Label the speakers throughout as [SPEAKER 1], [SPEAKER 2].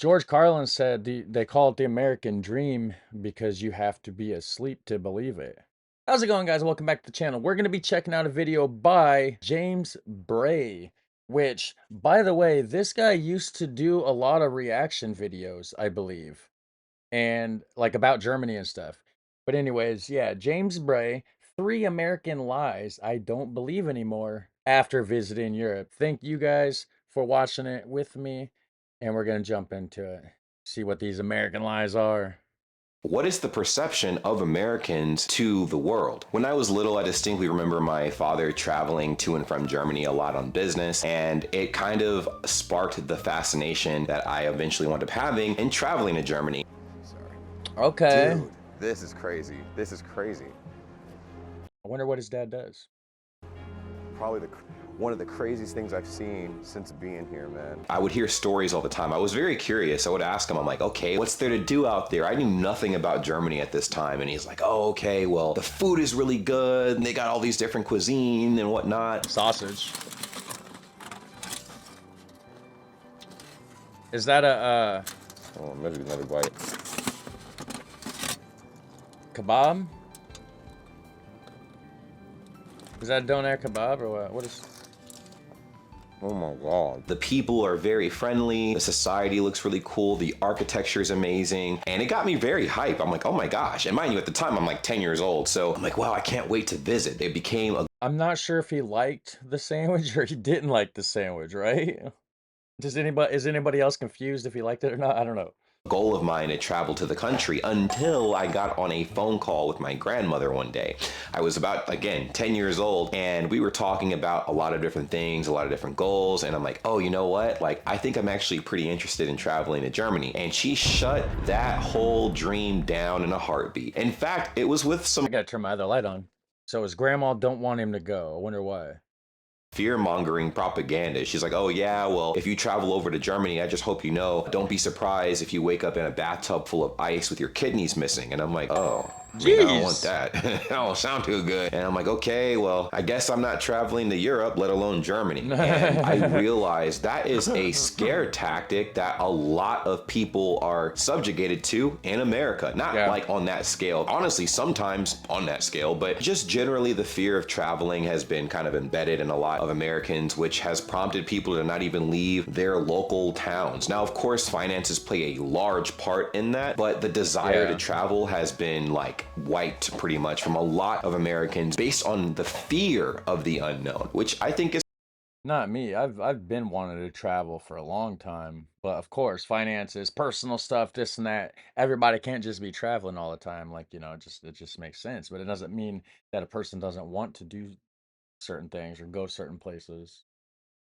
[SPEAKER 1] George Carlin said they call it the American dream because you have to be asleep to believe it. How's it going, guys? Welcome back to the channel. We're going to be checking out a video by James Bray, which, by the way, this guy used to do a lot of reaction videos, I believe, and like about Germany and stuff. But anyways, yeah, James Bray, 3 American lies I don't believe anymore after visiting Europe. Thank you guys for watching it with me, and we're gonna jump into it. See what these American lies are.
[SPEAKER 2] What is the perception of Americans to the world? When I was little, I distinctly remember my father traveling to and from Germany a lot on business, and it kind of sparked the fascination that I eventually wound up having in traveling to Germany.
[SPEAKER 1] Okay.
[SPEAKER 3] Dude, this is crazy. This is crazy.
[SPEAKER 1] I wonder what his dad does.
[SPEAKER 3] Probably one of the craziest things I've seen since being here, man.
[SPEAKER 2] I would hear stories all the time. I was very curious. I would ask him, I'm like, okay, what's there to do out there? I knew nothing about Germany at this time. And he's like, oh, okay, well, the food is really good. And they got all these different cuisine and whatnot.
[SPEAKER 1] Sausage. Is that a
[SPEAKER 3] Oh, maybe another bite.
[SPEAKER 1] kebab? Is that a doner kebab or what? What is?
[SPEAKER 3] Oh my God.
[SPEAKER 2] The people are very friendly. The society looks really cool. The architecture is amazing. And it got me very hype. I'm like, oh my gosh. And mind you, at the time, I'm like 10 years old. So I'm like, wow, I can't wait to visit. It became a
[SPEAKER 1] I'm not sure if he liked the sandwich or he didn't like the sandwich, right? Is anybody else confused if he liked it or not? I don't know.
[SPEAKER 2] goal of mine to travel to the country until I got on a phone call with my grandmother one day. I was about, again, 10 years old, and we were talking about a lot of different things, a lot of different goals, and I'm like, oh, you know what? Like, I think I'm actually pretty interested in traveling to Germany. And she shut that whole dream down in a heartbeat. In fact, it was with some
[SPEAKER 1] I gotta turn my other light on. So his grandma don't want him to go. I wonder why.
[SPEAKER 2] fear-mongering propaganda. She's like, oh yeah, well, if you travel over to Germany, I just hope you know, don't be surprised if you wake up in a bathtub full of ice with your kidneys missing. And I'm like, oh, I mean, I don't want that. That don't sound too good. And I'm like, okay, well, I guess I'm not traveling to Europe, let alone Germany. And I realized that is a scare tactic that a lot of people are subjugated to in America. Not like on that scale. Honestly, sometimes on that scale, but just generally the fear of traveling has been kind of embedded in a lot of Americans, which has prompted people to not even leave their local towns. Now, of course, finances play a large part in that, but the desire to travel has been like wiped pretty much from a lot of Americans based on the fear of the unknown, which I think is
[SPEAKER 1] Not me. I've been wanting to travel for a long time, but of course, finances, personal stuff, this and that. Everybody can't just be traveling all the time. Like, it just makes sense. But it doesn't mean that a person doesn't want to do certain things or go certain places.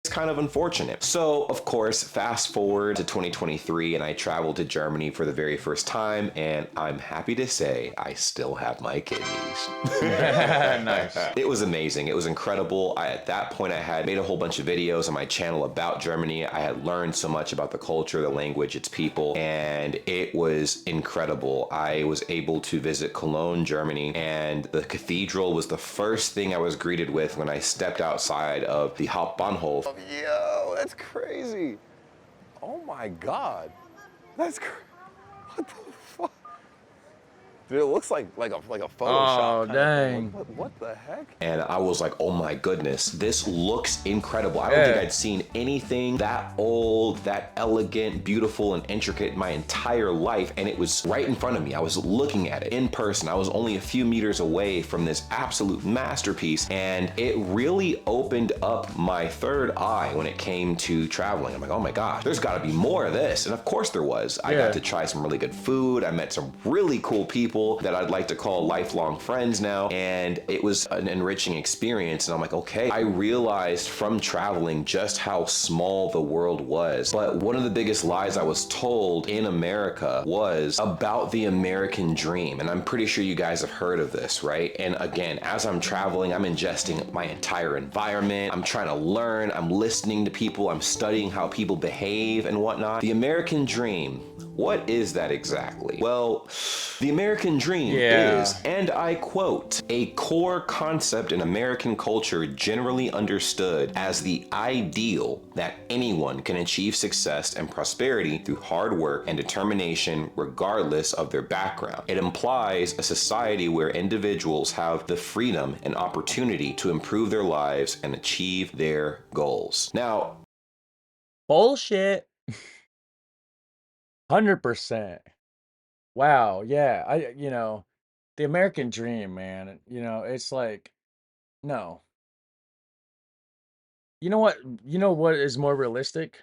[SPEAKER 2] kind of unfortunate. So, of course, fast forward to 2023 and I traveled to Germany for the very first time, and I'm happy to say I still have my kidneys.
[SPEAKER 1] Nice.
[SPEAKER 2] It was amazing. It was incredible. At that point, I had made a whole bunch of videos on my channel about Germany. I had learned so much about the culture, the language, its people, and it was incredible. I was able to visit Cologne, Germany, and the cathedral was the first thing I was greeted with when I stepped outside of the Hauptbahnhof.
[SPEAKER 3] Yo, that's crazy. Oh my God. That's crazy. What the fuck? Dude, it looks like a Photoshop.
[SPEAKER 1] Oh, dang.
[SPEAKER 3] What the heck?
[SPEAKER 2] And I was like, oh my goodness, this looks incredible. I don't think I'd seen anything that old, that elegant, beautiful, and intricate in my entire life. And it was right in front of me. I was looking at it in person. I was only a few meters away from this absolute masterpiece. And it really opened up my third eye when it came to traveling. I'm like, oh my gosh, there's gotta be more of this. And of course there was. I got to try some really good food. I met some really cool people that I'd like to call lifelong friends now, and it was an enriching experience. And I'm like, okay, I realized from traveling just how small the world was. But one of the biggest lies I was told in America was about the American dream, and I'm pretty sure you guys have heard of this, right? And again, as I'm traveling, I'm ingesting my entire environment. I'm trying to learn, I'm listening to people, I'm studying how people behave and whatnot. The American dream What is that exactly? Well, the American dream
[SPEAKER 1] Yeah.
[SPEAKER 2] is, and I quote, a core concept in American culture generally understood as the ideal that anyone can achieve success and prosperity through hard work and determination regardless of their background. It implies a society where individuals have the freedom and opportunity to improve their lives and achieve their goals. Now,
[SPEAKER 1] Bullshit. 100%. Wow, yeah. The American dream, man, it's like, no. You know what? You know what is more realistic?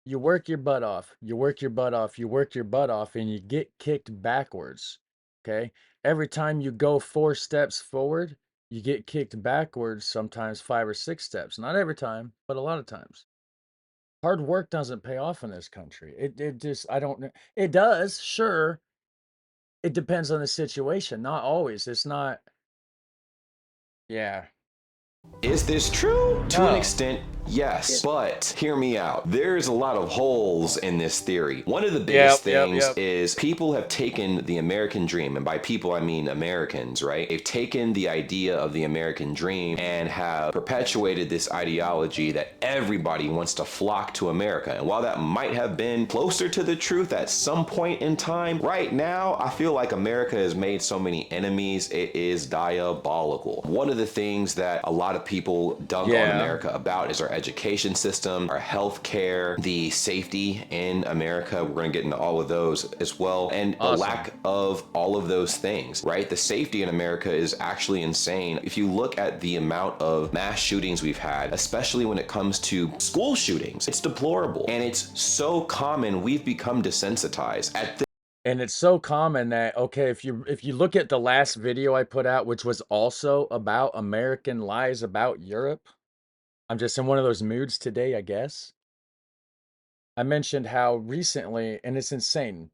[SPEAKER 1] You work your butt off. You work your butt off. You work your butt off, and you get kicked backwards. Okay? Every time you go 4 steps forward, you get kicked backwards, sometimes 5 or 6 steps. Not every time, but a lot of times. Hard work doesn't pay off in this country. It just, I don't know. It does, sure. It depends on the situation. Not always. It's not, yeah.
[SPEAKER 2] is this true? To an
[SPEAKER 1] No.
[SPEAKER 2] extent, yes. But hear me out. There's a lot of holes in this theory. One of the biggest
[SPEAKER 1] Yep, yep,
[SPEAKER 2] things
[SPEAKER 1] yep.
[SPEAKER 2] is people have taken the American dream, and by people I mean Americans, right? They've taken the idea of the American dream and have perpetuated this ideology that everybody wants to flock to America. And while that might have been closer to the truth at some point in time, right now, I feel like America has made so many enemies, it is diabolical. One of the things that a lot of people dunk on
[SPEAKER 1] Yeah.
[SPEAKER 2] America about is our education system, our health care, the safety in America. We're going to get into all of those as well. And the
[SPEAKER 1] Awesome.
[SPEAKER 2] lack of all of those things, right? The safety in America is actually insane. If you look at the amount of mass shootings we've had, especially when it comes to school shootings, it's deplorable. And it's so common, we've become desensitized.
[SPEAKER 1] And it's so common that, okay, if you look at the last video I put out, which was also about American lies about Europe, I'm just in one of those moods today, I guess. I mentioned how recently, and it's insane,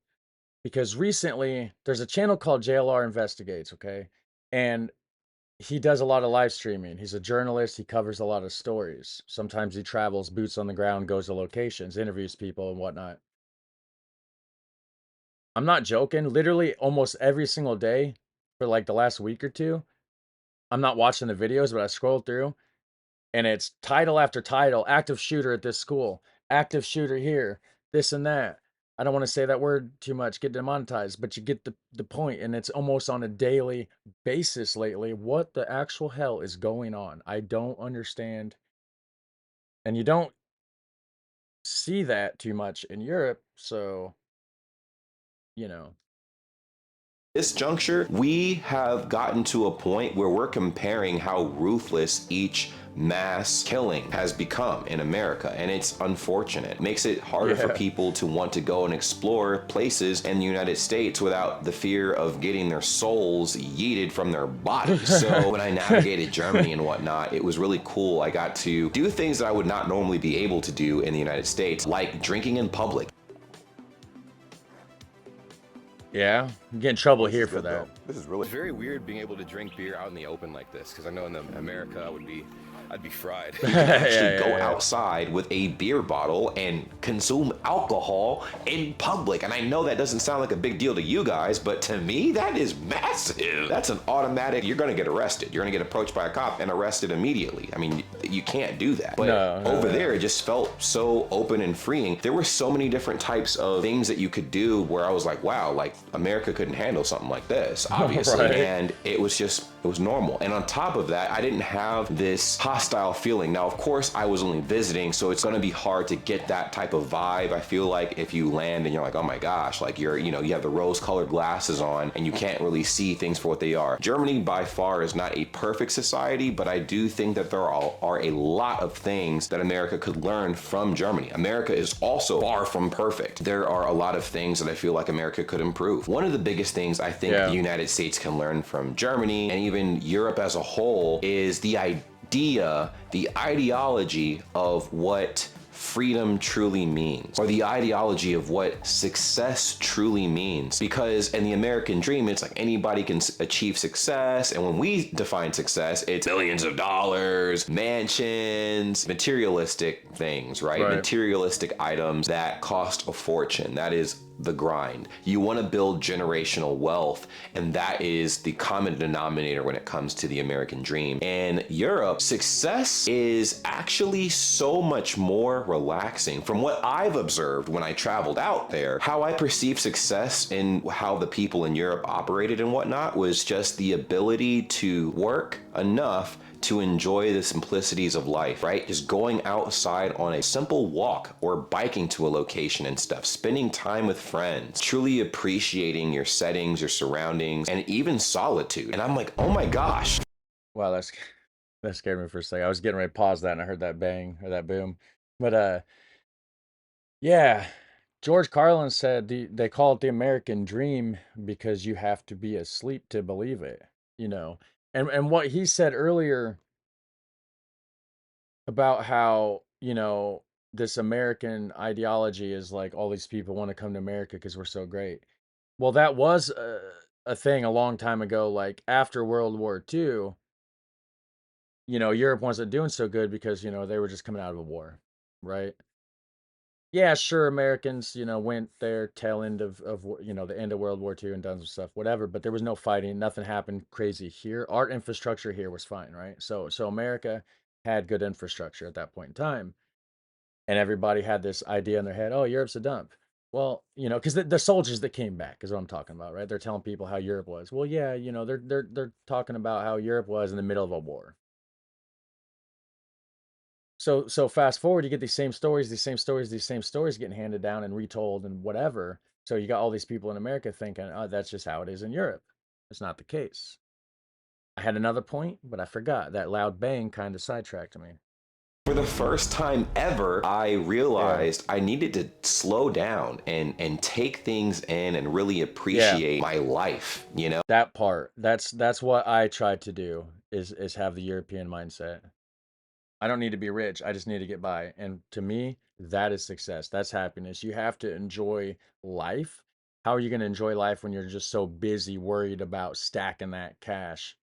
[SPEAKER 1] because recently there's a channel called JLR Investigates, okay? And he does a lot of live streaming. He's a journalist, he covers a lot of stories. Sometimes he travels, boots on the ground, goes to locations, interviews people and whatnot. I'm not joking. Literally almost every single day for like the last week or two, I'm not watching the videos, but I scrolled through and it's title after title, active shooter at this school, active shooter here, this and that. I don't want to say that word too much, get demonetized, but you get the point. And it's almost on a daily basis lately. What the actual hell is going on? I don't understand. And you don't see that too much in Europe. So, you know.
[SPEAKER 2] This juncture, we have gotten to a point where we're comparing how ruthless each mass killing has become in America, and it's unfortunate. It makes it harder for people to want to go and explore places in the United States without the fear of getting their souls yeeted from their bodies. So when I navigated Germany and whatnot, it was really cool. I got to do things that I would not normally be able to do in the United States, like drinking in public.
[SPEAKER 1] Yeah, you get in trouble here for that.
[SPEAKER 3] This is really
[SPEAKER 4] It's very weird being able to drink beer out in the open like this, because I know in America I'd be fried.
[SPEAKER 2] You can actually go outside with a beer bottle and consume alcohol in public. And I know that doesn't sound like a big deal to you guys, but to me, that is massive. That's an automatic, you're gonna get arrested. You're gonna get approached by a cop and arrested immediately. I mean, you can't do that. But over there, it just felt so open and freeing. There were so many different types of things that you could do where I was like, wow, like America couldn't handle something like this, obviously.
[SPEAKER 1] Right.
[SPEAKER 2] And it was normal. And on top of that, I didn't have this hostile feeling. Now, of course, I was only visiting, so it's gonna be hard to get that type of vibe. I feel like if you land and you're like, oh my gosh, like you have the rose-colored glasses on and you can't really see things for what they are. Germany by far is not a perfect society, but I do think that there are a lot of things that America could learn from Germany. America is also far from perfect. There are a lot of things that I feel like America could improve. One of the biggest things I think the United States can learn from Germany and even Europe as a whole is the idea, the ideology of what freedom truly means, or the ideology of what success truly means. Because in the American dream, it's like anybody can achieve success. And when we define success, it's millions of dollars, mansions, materialistic things, right?
[SPEAKER 1] Right.
[SPEAKER 2] Materialistic items that cost a fortune. That is the grind. You want to build generational wealth, and that is the common denominator when it comes to the American dream. In Europe, success is actually so much more relaxing. From what I've observed when I traveled out there, how I perceived success and how the people in Europe operated and whatnot was just the ability to work enough to enjoy the simplicities of life, right? Just going outside on a simple walk or biking to a location and stuff, spending time with friends, truly appreciating your settings, your surroundings, and even solitude. And I'm like, oh my gosh.
[SPEAKER 1] Wow, that scared me for a second. I was getting ready to pause that and I heard that bang or that boom. But yeah, George Carlin said they call it the American dream because you have to be asleep to believe it, you know. And what he said earlier about how, this American ideology is like all these people want to come to America because we're so great. Well, that was a thing a long time ago, like after World War II, Europe wasn't doing so good because, they were just coming out of a war, right? Yeah, sure, Americans, went there tail end of the end of World War II and done some stuff, whatever, but there was no fighting, nothing happened crazy here. Our infrastructure here was fine, right? So America had good infrastructure at that point in time, and everybody had this idea in their head, oh, Europe's a dump. Well, because the soldiers that came back is what I'm talking about, right? They're telling people how Europe was. Well, yeah, they're talking about how Europe was in the middle of a war. So fast forward, you get these same stories getting handed down and retold and whatever. So you got all these people in America thinking, oh, that's just how it is in Europe. It's not the case. I had another point, but I forgot. That loud bang kind of sidetracked me.
[SPEAKER 2] For the first time ever, I
[SPEAKER 1] Yeah.
[SPEAKER 2] realized I needed to slow down and take things in and really
[SPEAKER 1] Yeah.
[SPEAKER 2] appreciate my life, you know?
[SPEAKER 1] That part. That's what I tried to do is have the European mindset. I don't need to be rich. I just need to get by. And to me, that is success. That's happiness. You have to enjoy life. How are you going to enjoy life when you're just so busy worried about stacking that cash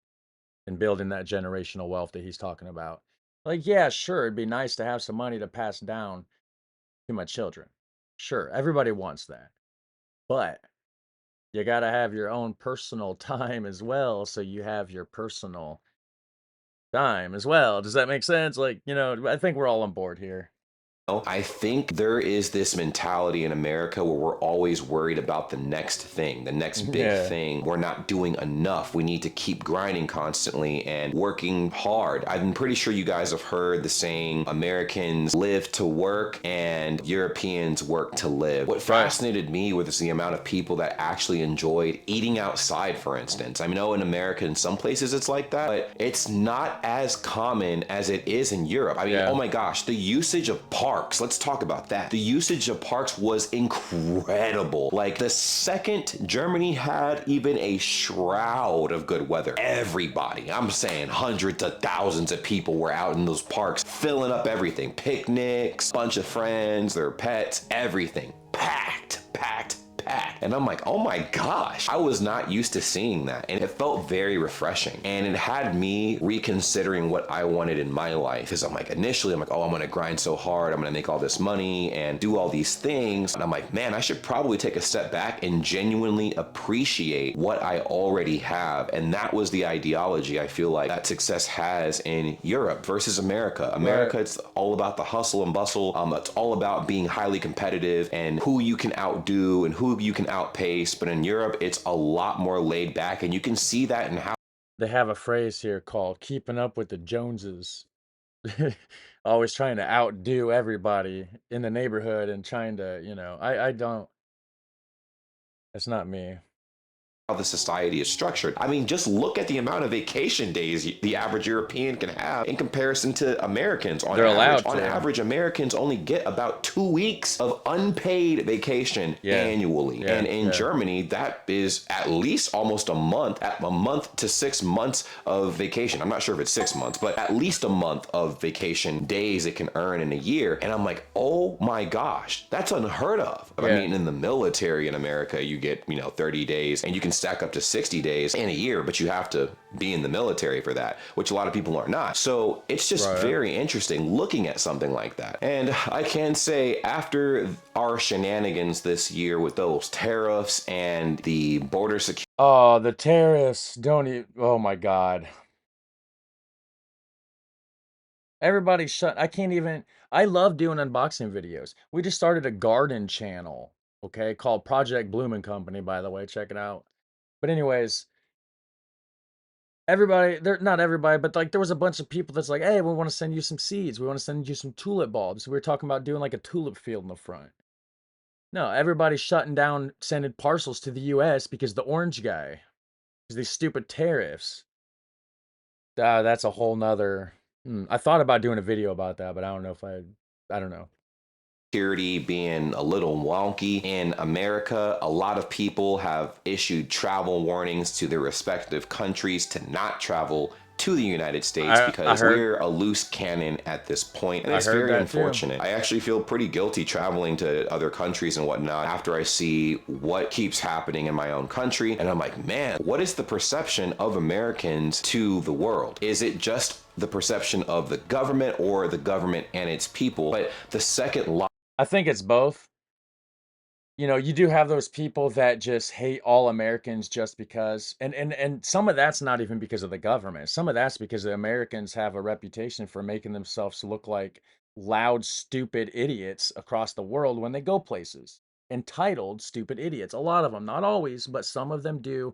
[SPEAKER 1] and building that generational wealth that he's talking about? Like, yeah, sure, it'd be nice to have some money to pass down to my children. Sure, everybody wants that. But you got to have your own personal time as well. So you have your personal time as well. Does that make sense? Like, I think we're all on board here.
[SPEAKER 2] I think there is this mentality in America where we're always worried about the next thing, the next big
[SPEAKER 1] Yeah.
[SPEAKER 2] thing. We're not doing enough. We need to keep grinding constantly and working hard. I'm pretty sure you guys have heard the saying, Americans live to work and Europeans work to live. What
[SPEAKER 1] Right.
[SPEAKER 2] fascinated me was the amount of people that actually enjoyed eating outside, for instance. I know in America, in some places it's like that, but it's not as common as it is in Europe. I mean,
[SPEAKER 1] Yeah.
[SPEAKER 2] oh my gosh, the usage of parks. Let's talk about that. The usage of parks was incredible. Like the second Germany had even a shroud of good weather, everybody, I'm saying hundreds of thousands of people were out in those parks, filling up everything. Picnics, bunch of friends, their pets, everything. Packed, packed, packed. And I'm like, oh my gosh, I was not used to seeing that. And it felt very refreshing. And it had me reconsidering what I wanted in my life. Because I'm like, initially, I'm like, oh, I'm gonna grind so hard. I'm gonna make all this money and do all these things. And I'm like, man, I should probably take a step back and genuinely appreciate what I already have. And that was the ideology I feel like that success has in Europe versus America. America, it's all about the hustle and bustle. It's all about being highly competitive and who you can outdo and who you can outpace. But in Europe, it's a lot more laid back, and you can see that in how
[SPEAKER 1] They have a phrase here called keeping up with the Joneses. Always trying to outdo everybody in the neighborhood and trying to, I don't, that's not me.
[SPEAKER 2] how the society is structured. I mean, just look at the amount of vacation days the average European can have in comparison to Americans on
[SPEAKER 1] They're
[SPEAKER 2] average.
[SPEAKER 1] allowed
[SPEAKER 2] On
[SPEAKER 1] to.
[SPEAKER 2] average, Americans only get about 2 weeks of unpaid vacation
[SPEAKER 1] Yeah.
[SPEAKER 2] annually.
[SPEAKER 1] Yeah.
[SPEAKER 2] And in Germany, that is at least almost a month, at a month to 6 months of vacation. I'm not sure if it's 6 months, but at least a month of vacation days it can earn in a year. And I'm like, oh my gosh, that's unheard of. I mean, in the military in America, you get, 30 days and you can stack up to 60 days in a year, but you have to be in the military for that, which a lot of people are not. So it's just very interesting looking at something like that. And I can say after our shenanigans this year with those tariffs and the border security.
[SPEAKER 1] Oh, the tariffs. Don't even. Oh my God. Everybody's shut. I can't even. I love doing unboxing videos. We just started a garden channel, okay, called Project Bloom and Company, by the way. Check it out. But anyways, everybody, there, not everybody, but like there was a bunch of people that's like, hey, we want to send you some seeds. We want to send you some tulip bulbs. We were talking about doing like a tulip field in the front. No, everybody's shutting down sending parcels to the US because the orange guy, because these stupid tariffs. That's a whole nother. I thought about doing a video about that, but I don't know if I don't know.
[SPEAKER 2] Security being a little wonky in America, a lot of people have issued travel warnings to their respective countries to not travel to the United States because we're a loose cannon at this point, and it's very unfortunate. I actually feel pretty guilty traveling to other countries and whatnot after I see what keeps happening in my own country, and I'm like, man, what is the perception of Americans to the world? Is it just the perception of the government or the government and its people? But the second
[SPEAKER 1] I think it's both. You do have those people that just hate all Americans just because, and some of that's not even because of the government. Some of that's because the Americans have a reputation for making themselves look like loud, stupid idiots across the world when they go places. Entitled, stupid idiots. A lot of them, not always, but some of them do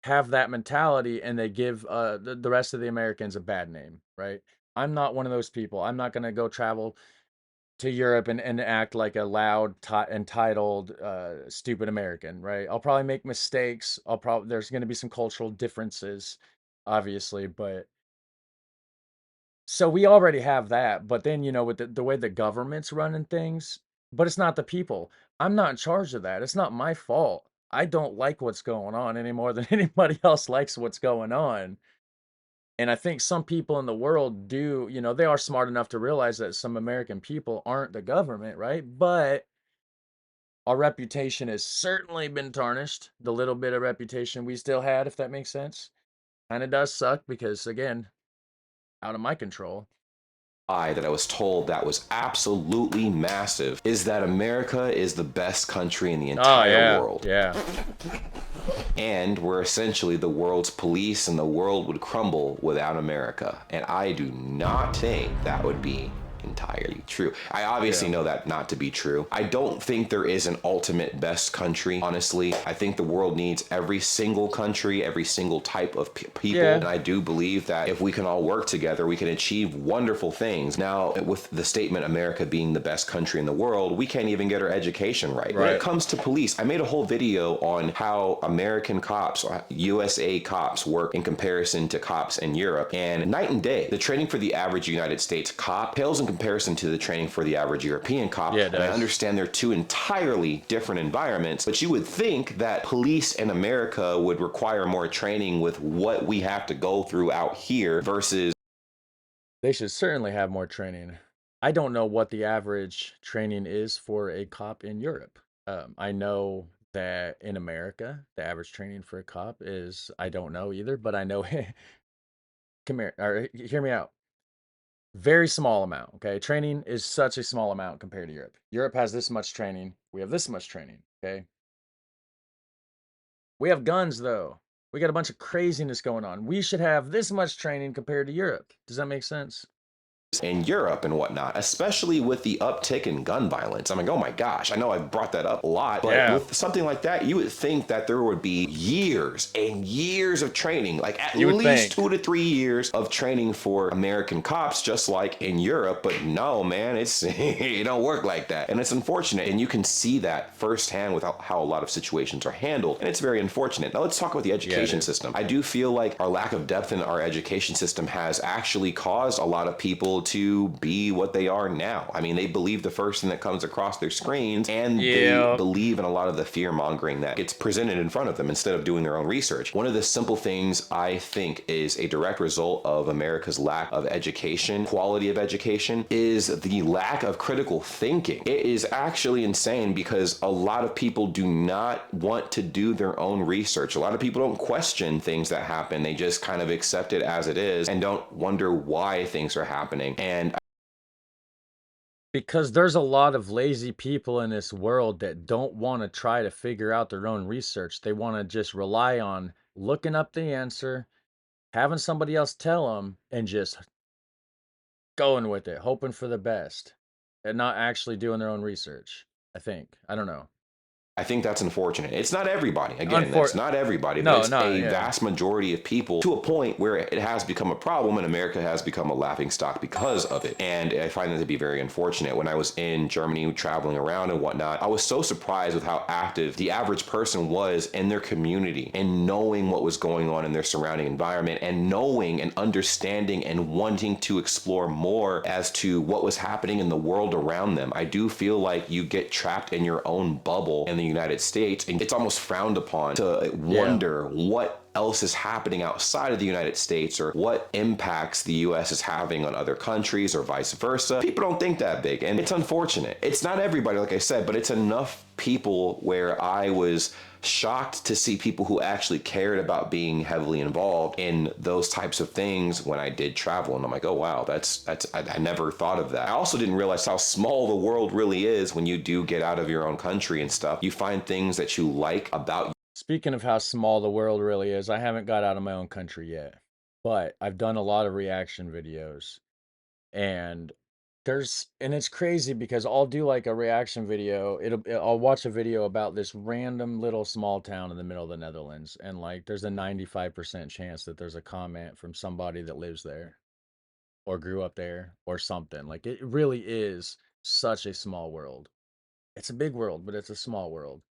[SPEAKER 1] have that mentality, and they give the rest of the Americans a bad name, right? I'm not one of those people. I'm not going to go travel to Europe and act like a loud, entitled, stupid American, right? I'll probably make mistakes. There's going to be some cultural differences, obviously, but so we already have that. But then, with the way the government's running things, but it's not the people. I'm not in charge of that. It's not my fault. I don't like what's going on any more than anybody else likes what's going on. And I think some people in the world do, they are smart enough to realize that some American people aren't the government, right? But our reputation has certainly been tarnished. The little bit of reputation we still had, if that makes sense, kind of does suck because, again, out of my control.
[SPEAKER 2] That I was told that was absolutely massive is that America is the best country in the entire world.
[SPEAKER 1] Yeah.
[SPEAKER 2] And we're essentially the world's police, and the world would crumble without America. And I do not think that would be entirely true. I obviously know that not to be true. I don't think there is an ultimate best country, honestly. I think the world needs every single country, every single type of people. And I do believe that if we can all work together, we can achieve wonderful things. Now, with the statement America being the best country in the world, we can't even get our education right. When it comes to police, I made a whole video on how American cops, USA cops, work in comparison to cops in Europe. And night and day, the training for the average United States cop pales in comparison to the training for the average European cop. And I understand they're two entirely different environments, but you would think that police in America would require more training with what we have to go through out here versus.
[SPEAKER 1] They should certainly have more training. I don't know what the average training is for a cop in Europe. I know that in America, the average training for a cop is, I don't know either, but I know, come here, or hear me out. Very small amount, okay? Training is such a small amount compared to Europe. Europe has this much training. We have this much training, okay? We have guns, though. We got a bunch of craziness going on. We should have this much training compared to Europe. Does that make sense?
[SPEAKER 2] in Europe and whatnot, especially with the uptick in gun violence. I'm like, oh my gosh, I know I've brought that up a lot, but
[SPEAKER 1] Yeah,
[SPEAKER 2] with something like that, you would think that there would be years and years of training, like at
[SPEAKER 1] you would
[SPEAKER 2] least
[SPEAKER 1] think.
[SPEAKER 2] 2 to 3 years of training for American cops, just like in Europe. But no, man, it's it don't work like that, and it's unfortunate. And you can see that firsthand with how a lot of situations are handled, and it's very unfortunate. Now let's talk about the
[SPEAKER 1] Yeah, it
[SPEAKER 2] education
[SPEAKER 1] is.
[SPEAKER 2] system. I do feel like our lack of depth in our education system has actually caused a lot of people to be what they are now. I mean, they believe the first thing that comes across their screens, and they
[SPEAKER 1] Yeah.
[SPEAKER 2] believe in a lot of the fear mongering that gets presented in front of them instead of doing their own research. One of the simple things I think is a direct result of America's lack of education, quality of education, is the lack of critical thinking. It is actually insane because a lot of people do not want to do their own research. A lot of people don't question things that happen. They just kind of accept it as it is and don't wonder why things are happening. And
[SPEAKER 1] Because there's a lot of lazy people in this world that don't want to try to figure out their own research. They want to just rely on looking up the answer, having somebody else tell them, and just going with it, hoping for the best, and not actually doing their own research. I think. I don't know.
[SPEAKER 2] I think that's unfortunate. It's not everybody. Again, that's
[SPEAKER 1] Unfor
[SPEAKER 2] not everybody, but
[SPEAKER 1] No,
[SPEAKER 2] it's
[SPEAKER 1] no,
[SPEAKER 2] a
[SPEAKER 1] yeah.
[SPEAKER 2] vast majority of people to a point where it has become a problem and America has become a laughing stock because of it. And I find that to be very unfortunate. When I was in Germany traveling around and whatnot, I was so surprised with how active the average person was in their community and knowing what was going on in their surrounding environment and knowing and understanding and wanting to explore more as to what was happening in the world around them. I do feel like you get trapped in your own bubble in the United States, and it's almost frowned upon to
[SPEAKER 1] Yeah.
[SPEAKER 2] wonder what else is happening outside of the United States or what impacts the US is having on other countries or vice versa. People don't think that big, and it's unfortunate. It's not everybody, like I said, but it's enough people where I was shocked to see people who actually cared about being heavily involved in those types of things when I did travel. And I'm like, oh wow, I never thought of that. I also didn't realize how small the world really is when you do get out of your own country and stuff. You find things that you like about.
[SPEAKER 1] Speaking of how small the world really is, I haven't got out of my own country yet, but I've done a lot of reaction videos. And it's crazy because I'll do like a reaction video. I'll watch a video about this random little small town in the middle of the Netherlands, and like there's a 95% chance that there's a comment from somebody that lives there or grew up there or something. Like it really is such a small world. It's a big world, but it's a small world.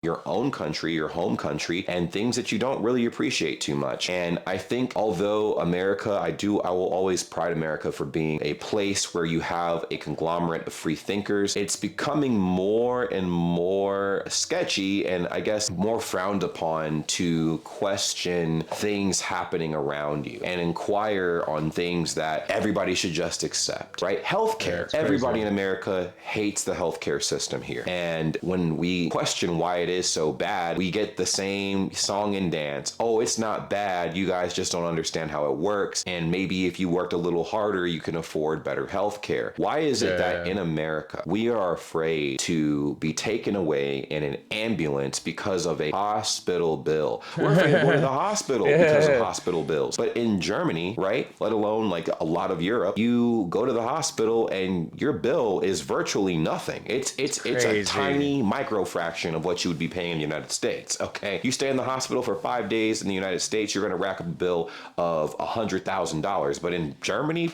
[SPEAKER 2] Your own country, your home country, and things that you don't really appreciate too much. And I think although America, I will always pride America for being a place where you have a conglomerate of free thinkers. It's becoming more and more sketchy and I guess more frowned upon to question things happening around you and inquire on things that everybody should just accept, right?
[SPEAKER 1] Yeah,
[SPEAKER 2] Healthcare.
[SPEAKER 1] it's
[SPEAKER 2] Everybody
[SPEAKER 1] crazy.
[SPEAKER 2] in America hates the healthcare system here. And when we question why it is so bad, we get the same song and dance. Oh, it's not bad. You guys just don't understand how it works. And maybe if you worked a little harder, you can afford better health care. Why is it that
[SPEAKER 1] Yeah.
[SPEAKER 2] in America, we are afraid to be taken away in an ambulance because of a hospital bill? We're afraid of going to the hospital because of
[SPEAKER 1] Yeah.
[SPEAKER 2] hospital bills. But in Germany, right, let alone like a lot of Europe, you go to the hospital and your bill is virtually nothing. It's a
[SPEAKER 1] Crazy.
[SPEAKER 2] tiny micro fraction of what you would be paying in the United States. Okay, you stay in the hospital for 5 days in the United States, you're going to rack up a bill of $100,000. But in Germany,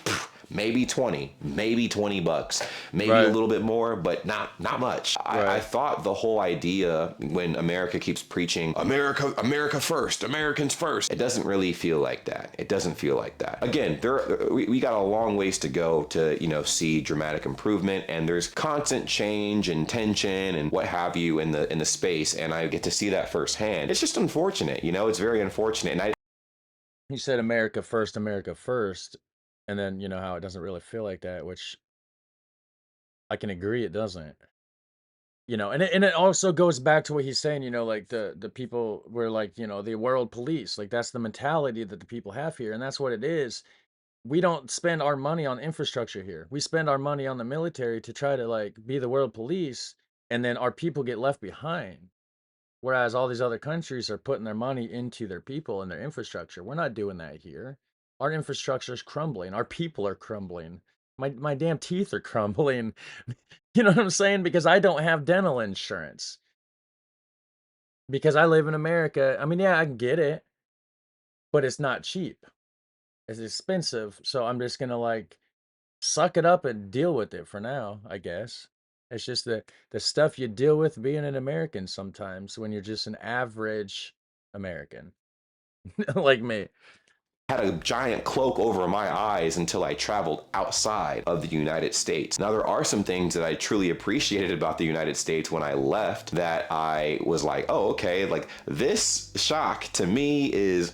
[SPEAKER 2] maybe 20, maybe $20, maybe a
[SPEAKER 1] Right.
[SPEAKER 2] little bit more, but not much. I
[SPEAKER 1] Right.
[SPEAKER 2] thought the whole idea when America keeps preaching America first, Americans first, it doesn't really feel like that. It doesn't feel like that. Again, we got a long ways to go to see dramatic improvement, and there's constant change and tension and what have you in the space, and I get to see that firsthand. It's just unfortunate, it's very unfortunate, and I
[SPEAKER 1] He said America first, and then you know how it doesn't really feel like that, which I can agree it doesn't. And it also goes back to what he's saying, like the people were like, the world police, like that's the mentality that the people have here, and that's what it is. We don't spend our money on infrastructure here. We spend our money on the military to try to like be the world police, and then our people get left behind. Whereas all these other countries are putting their money into their people and their infrastructure. We're not doing that here. Our infrastructure is crumbling. Our people are crumbling. My damn teeth are crumbling. You know what I'm saying? Because I don't have dental insurance. Because I live in America. I mean, yeah, I get it, but it's not cheap. It's expensive. So I'm just gonna like suck it up and deal with it for now, I guess. It's just the stuff you deal with being an American sometimes when you're just an average American like me.
[SPEAKER 2] Had a giant cloak over my eyes until I traveled outside of the United States. Now, there are some things that I truly appreciated about the United States when I left that I was like, oh, okay, like this shock to me is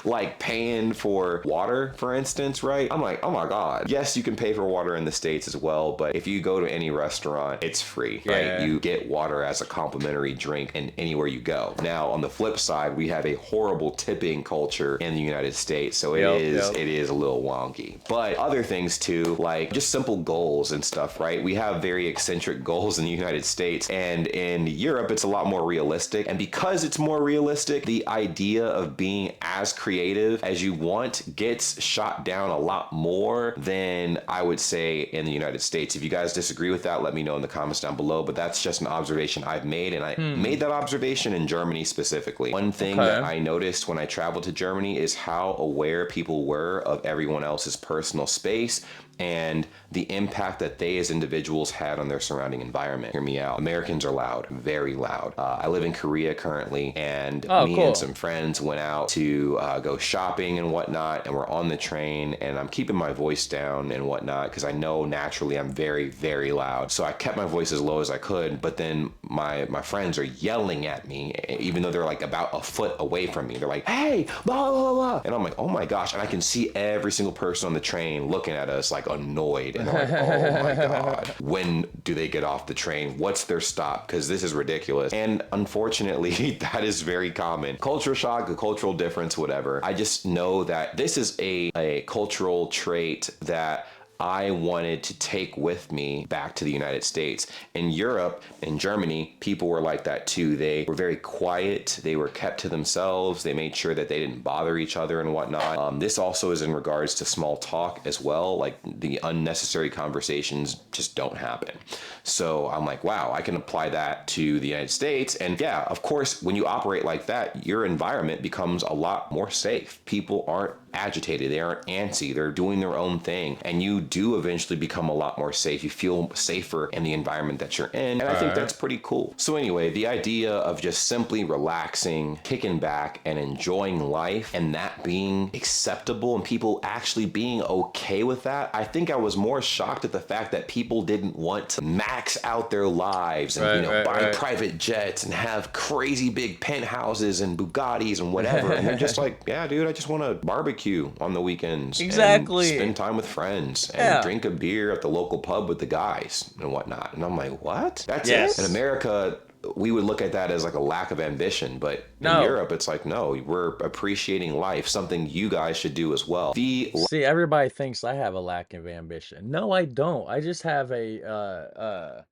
[SPEAKER 2] like paying for water, for instance, right? I'm like, oh my God. Yes, you can pay for water in the States as well, but if you go to any restaurant, it's free, right?
[SPEAKER 1] Yeah.
[SPEAKER 2] You get water as a complimentary drink and anywhere you go. Now, on the flip side, we have a horrible tipping culture in the United States. So it is a little wonky. But other things too, like just simple goals and stuff, right? We have very eccentric goals in the United States, and in Europe it's a lot more realistic. And because it's more realistic, the idea of being as creative as you want gets shot down a lot more than I would say in the United States. If you guys disagree with that, let me know in the comments down below, but that's just an observation I've made, and I made that observation in Germany specifically. One thing that I noticed when I traveled to Germany is how aware people were of everyone else's personal space and the impact that they as individuals had on their surrounding environment. Hear me out. Americans are loud, very loud. I live in Korea currently, and me and some friends went out to go shopping and whatnot, and we're on the train, and I'm keeping my voice down and whatnot because I know naturally I'm very, very loud. So I kept my voice as low as I could, but then my friends are yelling at me, even though they're like about a foot away from me. They're like, hey, blah, blah, blah. And I'm like, oh my gosh. And I can see every single person on the train looking at us like annoyed, and they're like, oh my God, when do they get off the train? What's their stop? Because this is ridiculous. And unfortunately, that is very common. Culture shock, a cultural difference, whatever. I just know that this is a cultural trait that I wanted to take with me back to the United States. In Europe, in Germany, people were like that too. They were very quiet. They were kept to themselves. They made sure that they didn't bother each other and whatnot. This also is in regards to small talk as well. Like the unnecessary conversations just don't happen. So I'm like, wow, I can apply that to the United States. And yeah, of course, when you operate like that, your environment becomes a lot more safe. People aren't agitated, they aren't antsy, they're doing their own thing, and you do eventually become a lot more safe. You feel safer in the environment that you're in, and I think that's pretty cool. So anyway, the idea of just simply relaxing, kicking back, and enjoying life, and that being acceptable and people actually being okay with that, I think I was more shocked at the fact that people didn't want to max out their lives and buy private jets and have crazy big penthouses and Bugattis and whatever, and they're just like, yeah dude, I just want to barbecue on the weekends, and spend time with friends and drink a beer at the local pub with the guys and whatnot. And I'm like, what? That's it? In America, we would look at that as like a lack of ambition, but in Europe, it's like, no, we're appreciating life, something you guys should do as well. See,
[SPEAKER 1] everybody thinks I have a lack of ambition. No, I don't. I just have I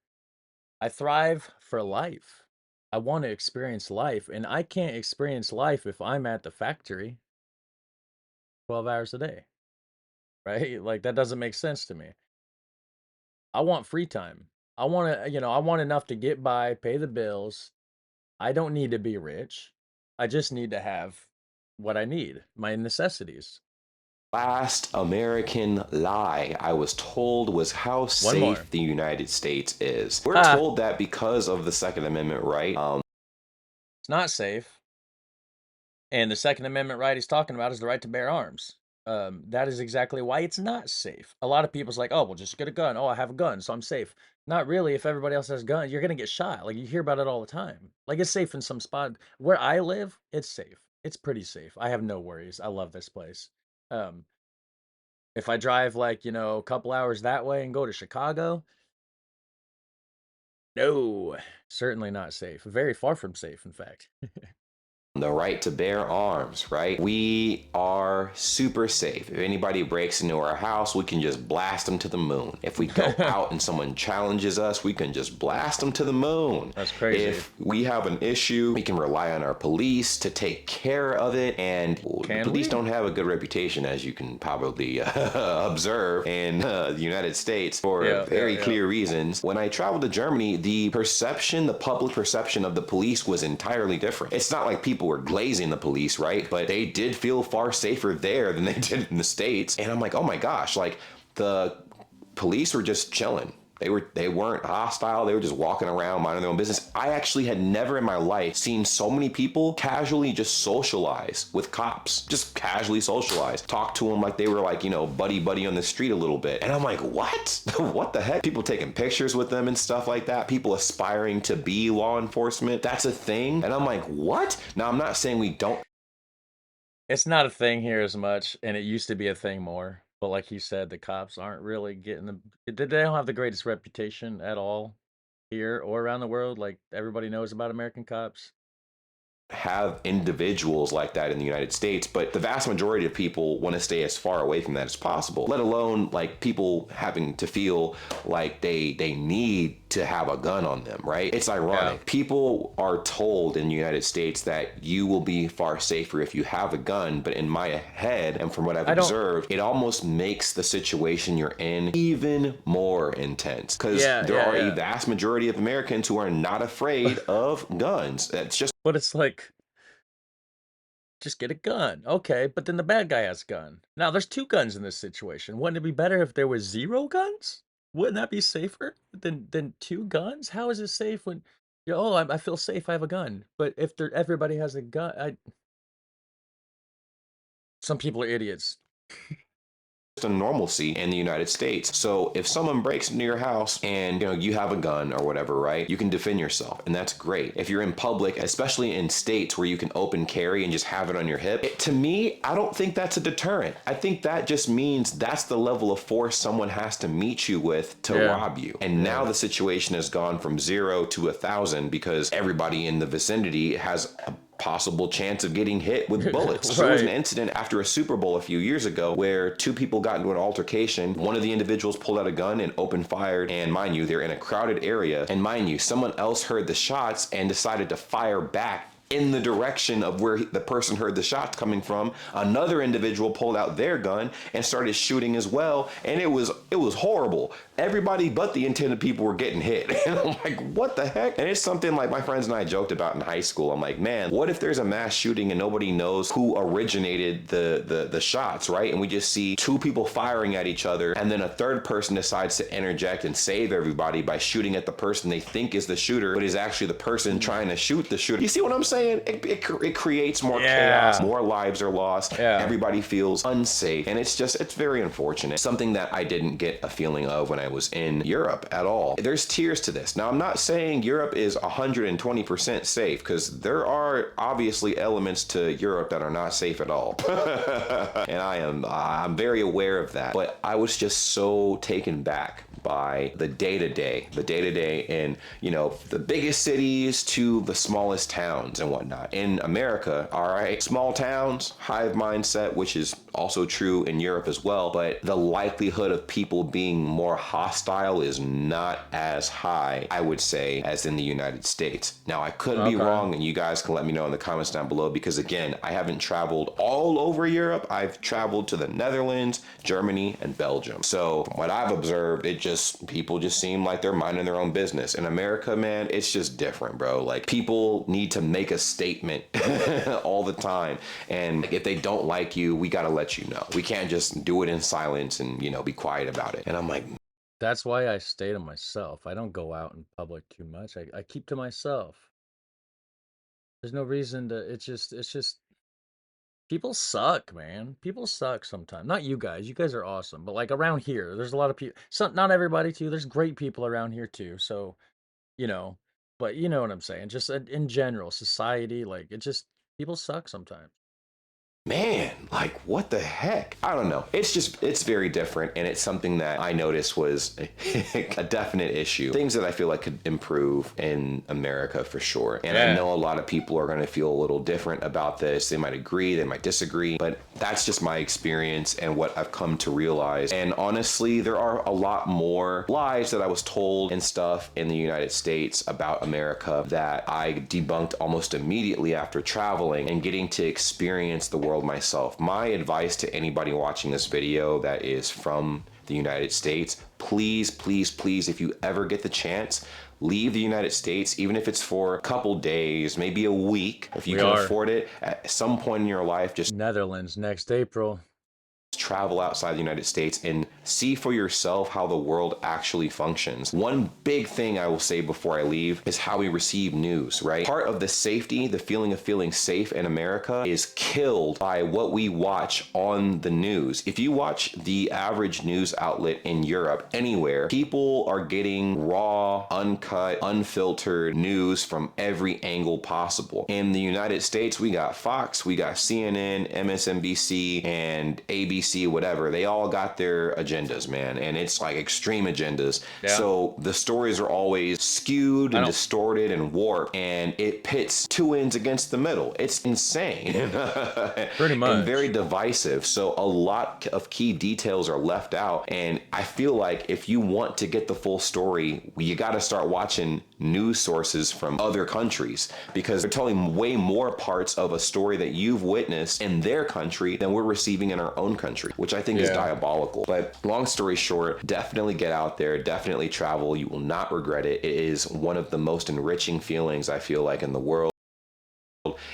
[SPEAKER 1] thrive for life. I want to experience life, and I can't experience life if I'm at the factory 12 hours a day, right? Like that doesn't make sense to me. I want free time. I want to, I want enough to get by, pay the bills. I don't need to be rich. I just need to have what I need, my necessities.
[SPEAKER 2] Last American lie I was told was how safe the United States is. We're told that because of the Second Amendment right.
[SPEAKER 1] It's not safe. And the Second Amendment right he's talking about is the right to bear arms. That is exactly why it's not safe. A lot of people's like, oh, well, just get a gun. Oh, I have a gun, so I'm safe. Not really. If everybody else has a gun, you're going to get shot. Like, you hear about it all the time. Like, it's safe in some spot. Where I live, it's safe. It's pretty safe. I have no worries. I love this place. If I drive, like, a couple hours that way and go to Chicago, no, certainly not safe. Very far from safe, in fact.
[SPEAKER 2] the right to bear arms, right? We are super safe. If anybody breaks into our house, we can just blast them to the moon. If we go out and someone challenges us, we can just blast them to the moon.
[SPEAKER 1] That's crazy.
[SPEAKER 2] If we have an issue, we can rely on our police to take care of it. And the police don't have a good reputation, as you can probably observe in the United States, for very clear reasons. When I traveled to Germany, the public perception of the police was entirely different. It's not like people were glazing the police, right? But they did feel far safer there than they did in the States. And I'm like, oh my gosh, like the police were just chilling. They weren't hostile. They were just walking around minding their own business. I actually had never in my life seen so many people casually just socialize with cops, just casually socialize, talk to them like they were like, you know, buddy on the street a little bit. And I'm like, what? What the heck? People taking pictures with them and stuff like that. People aspiring to be law enforcement. That's a thing. And I'm like, what? Now, I'm not saying we don't.
[SPEAKER 1] It's not a thing here as much, and it used to be a thing more. But like you said, the cops aren't really getting they don't have the greatest reputation at all here or around the world. Like everybody knows about American cops.
[SPEAKER 2] Have individuals like that in the United States, but the vast majority of people want to stay as far away from that as possible, let alone like people having to feel like they need to have a gun on them, right? It's ironic. People are told in the United States that you will be far safer if you have a gun, but in my head and from what I've observed, it almost makes the situation you're in even more intense, because there are a vast majority of Americans who are not afraid of guns. That's just.
[SPEAKER 1] But it's like, just get a gun. Okay, but then the bad guy has a gun. Now, there's 2 guns in this situation. Wouldn't it be better if there was 0 guns? Wouldn't that be safer than 2 guns? How is it safe when, oh, I feel safe, I have a gun. But if everybody has a gun, some people are idiots.
[SPEAKER 2] A normalcy in the United States. So if someone breaks into your house and you have a gun or whatever, right, you can defend yourself, and that's great. If you're in public, especially in states where you can open carry and just have it on your hip, to me, I don't think that's a deterrent. I think that just means that's the level of force someone has to meet you with to rob you. And now the situation has gone from 0 to 1,000 because everybody in the vicinity has a possible chance of getting hit with bullets. There was an incident after a Super Bowl a few years ago where 2 people got into an altercation. One of the individuals pulled out a gun and opened fire, and mind you, they're in a crowded area, and mind you, someone else heard the shots and decided to fire back in the direction of where the person heard the shots coming from. Another individual pulled out their gun and started shooting as well, and it was horrible. Everybody but the intended people were getting hit. And I'm like, what the heck? And it's something like my friends and I joked about in high school. I'm like, man, what if there's a mass shooting and nobody knows who originated the shots, right? And we just see 2 people firing at each other, and then a third person decides to interject and save everybody by shooting at the person they think is the shooter, but is actually the person trying to shoot the shooter. You see what I'm saying? It creates more chaos, more lives are lost, everybody feels unsafe, and it's very unfortunate. Something that I didn't get a feeling of when I was in Europe at all. There's tiers to this. Now, I'm not saying Europe is 120% safe, because there are obviously elements to Europe that are not safe at all. And I'm very aware of that, but I was just so taken back by the day-to-day in, the biggest cities to the smallest towns and whatnot. In America, all right, small towns, hive mindset, which is also true in Europe as well, but the likelihood of people being more hostile is not as high, I would say, as in the United States. Now, I could be wrong, and you guys can let me know in the comments down below, because again, I haven't traveled all over Europe. I've traveled to the Netherlands, Germany, and Belgium. So from what I've observed, people just seem like they're minding their own business. In America, man, it's just different, bro. Like, people need to make a statement all the time, and if they don't like you, we gotta let you know. We can't just do it in silence and be quiet about it. And I'm like,
[SPEAKER 1] that's why I stay to myself. I don't go out in public too much. I keep to myself. There's no reason to. It's just people suck, man. People suck sometimes. Not you guys. You guys are awesome. But like around here, there's a lot of people. Not everybody too. There's great people around here too. So, but you know what I'm saying. Just in general, society, like people suck sometimes.
[SPEAKER 2] man, like what the heck? I don't know. It's very different, and it's something that I noticed was a definite issue. Things that I feel like could improve in America for sure. And I know a lot of people are going to feel a little different about this. They might agree, they might disagree, but that's just my experience and what I've come to realize. And honestly, there are a lot more lies that I was told and stuff in the United States about America that I debunked almost immediately after traveling and getting to experience the world myself. My advice to anybody watching this video that is from the United States, please, please, please, if you ever get the chance, leave the United States, even if it's for a couple days, maybe a week, if you can afford it. At some point in your life, just
[SPEAKER 1] Netherlands next April.
[SPEAKER 2] Travel outside the United States and see for yourself how the world actually functions. One big thing I will say before I leave is how we receive news, right? Part of the safety, the feeling of feeling safe in America is killed by what we watch on the news. If you watch the average news outlet in Europe, anywhere, people are getting raw, uncut, unfiltered news from every angle possible. In the United States, we got Fox, we got CNN, MSNBC, and ABC, whatever. They all got their agendas, man, and it's like extreme agendas. So the stories are always skewed and distorted and warped, and it pits two ends against the middle. It's insane.
[SPEAKER 1] Pretty much.
[SPEAKER 2] And very divisive. So a lot of key details are left out, and I feel like if you want to get the full story, you got to start watching news sources from other countries, because they're telling way more parts of a story that you've witnessed in their country than we're receiving in our own country, which I think is diabolical. But long story short, definitely get out there, definitely travel. You will not regret it. It is one of the most enriching feelings I feel like in the world.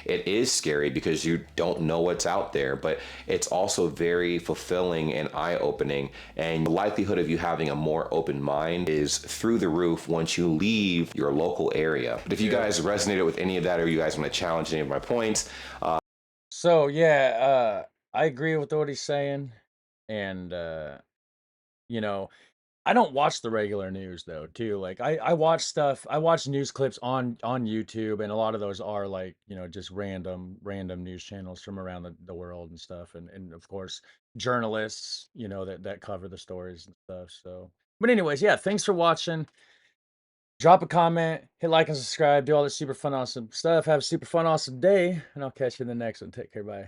[SPEAKER 2] It is scary because you don't know what's out there, but it's also very fulfilling and eye-opening, and the likelihood of you having a more open mind is through the roof once you leave your local area. But if you guys resonated with any of that, or you guys want to challenge any of my points,
[SPEAKER 1] So yeah, I agree with what he's saying, and you know, I don't watch the regular news though, too. Like I watch stuff, I watch news clips on YouTube, and a lot of those are like, just random news channels from around the world and stuff, and of course journalists, that cover the stories and stuff. So, but anyways, yeah, thanks for watching. Drop a comment, hit like and subscribe, do all this super fun awesome stuff. Have a super fun awesome day, and I'll catch you in the next one. Take care, bye.